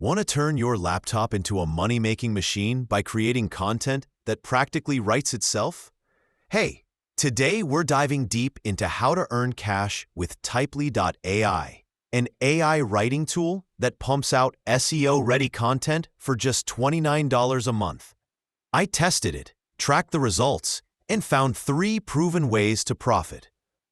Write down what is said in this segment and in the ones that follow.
Want to turn your laptop into a money-making machine by creating content that practically writes itself? Hey, today we're diving deep into how to earn cash with Typli.ai, an AI writing tool that pumps out SEO-ready content for just $29 a month. I tested it, tracked the results, and found 3 proven ways to profit.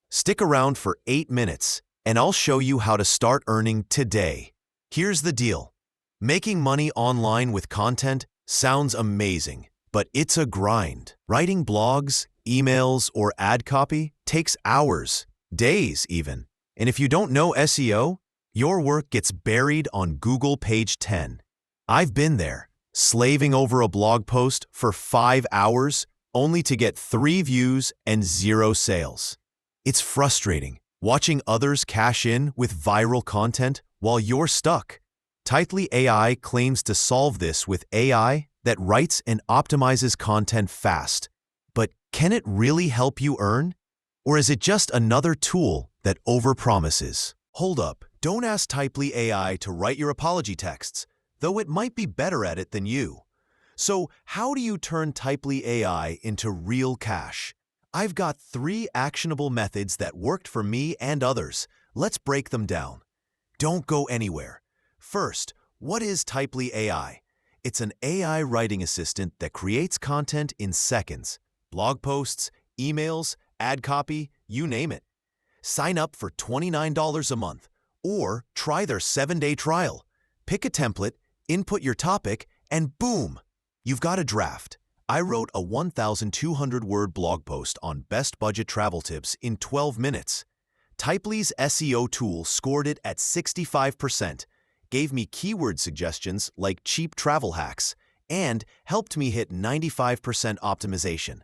Stick around for 8 minutes, and I'll show you how to start earning today. Here's the deal. Making money online with content sounds amazing, but it's a grind. Writing blogs, emails, or ad copy takes hours, days even. And if you don't know SEO, your work gets buried on Google page 10. I've been there, slaving over a blog post for 5 hours only to get 3 views and 0 sales. It's frustrating watching others cash in with viral content while you're stuck. Typli.ai claims to solve this with AI that writes and optimizes content fast. But can it really help you earn? Or is it just another tool that overpromises? Hold up, don't ask Typli.ai to write your apology texts, though it might be better at it than you. So how do you turn Typli.ai into real cash? I've got 3 actionable methods that worked for me and others. Let's break them down. Don't go anywhere. First, what is Typli.ai? It's an AI writing assistant that creates content in seconds. Blog posts, emails, ad copy, you name it. Sign up for $29 a month or try their 7-day trial. Pick a template, input your topic, and boom! You've got a draft. I wrote a 1,200-word blog post on best budget travel tips in 12 minutes. Typli's SEO tool scored it at 65%. Gave me keyword suggestions like cheap travel hacks, and helped me hit 95% optimization.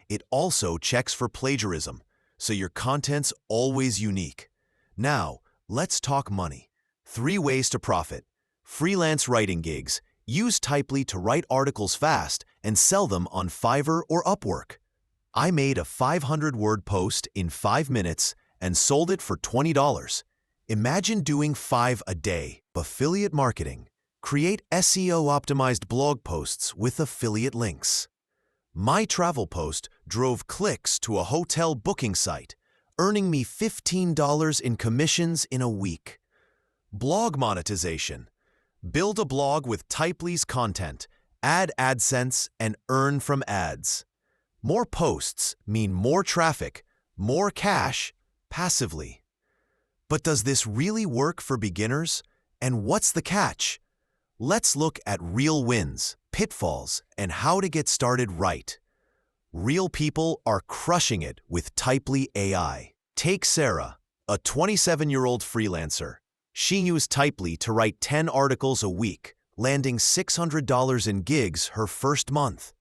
It also checks for plagiarism, so your content's always unique. Now, let's talk money. 3 ways to profit. Freelance writing gigs. Use Typli to write articles fast and sell them on Fiverr or Upwork. I made a 500-word post in 5 minutes and sold it for $20. Imagine doing 5 a day. Affiliate marketing. Create SEO-optimized blog posts with affiliate links. My travel post drove clicks to a hotel booking site, earning me $15 in commissions in a week. Blog monetization. Build a blog with Typli's content, add AdSense, and earn from ads. More posts mean more traffic, more cash, passively. But does this really work for beginners? And what's the catch? Let's look at real wins, pitfalls, and how to get started right. Real people are crushing it with Typli.ai. Take Sarah, a 27-year-old freelancer. She used Typli to write 10 articles a week, landing $600 in gigs her first month.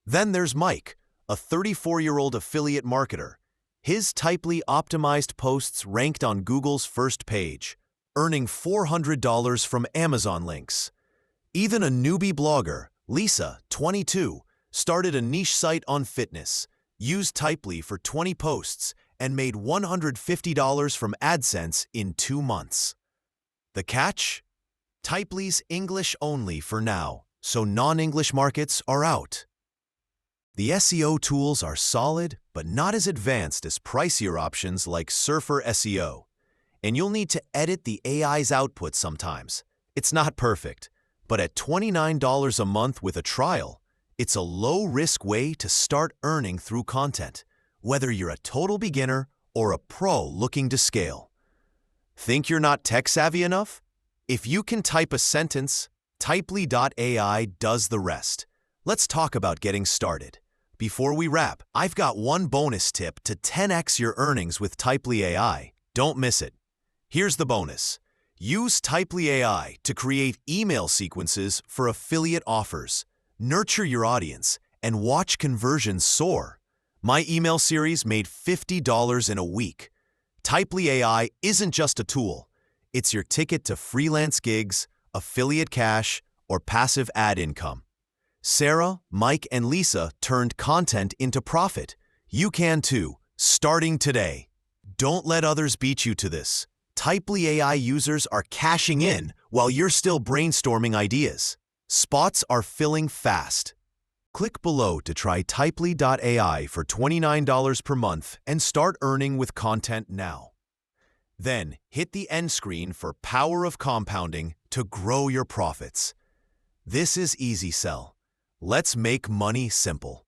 Then there's Mike, a 34-year-old affiliate marketer. His Typli-optimized posts ranked on Google's first page, earning $400 from Amazon links. Even a newbie blogger, Lisa, 22, started a niche site on fitness, used Typli for 20 posts, and made $150 from AdSense in 2 months. The catch? Typli's English only for now, so non-English markets are out. The SEO tools are solid, but not as advanced as pricier options like Surfer SEO. And you'll need to edit the AI's output sometimes. It's not perfect, but at $29 a month with a trial, it's a low-risk way to start earning through content, whether you're a total beginner or a pro looking to scale. Think you're not tech-savvy enough? If you can type a sentence, Typli.ai does the rest. Let's talk about getting started. Before we wrap, I've got one bonus tip to 10x your earnings with Typli.ai. Don't miss it. Here's the bonus. Use Typli.ai to create email sequences for affiliate offers. Nurture your audience and watch conversions soar. My email series made $50 in a week. Typli.ai isn't just a tool. It's your ticket to freelance gigs, affiliate cash, or passive ad income. Sarah, Mike, and Lisa turned content into profit. You can too, starting today. Don't let others beat you to this. Typli.ai users are cashing in while you're still brainstorming ideas. Spots are filling fast. Click below to try Typli.ai for $29 per month and start earning with content now. Then hit the end screen for Power of Compounding to grow your profits. This is Easy Sell. Let's make money simple.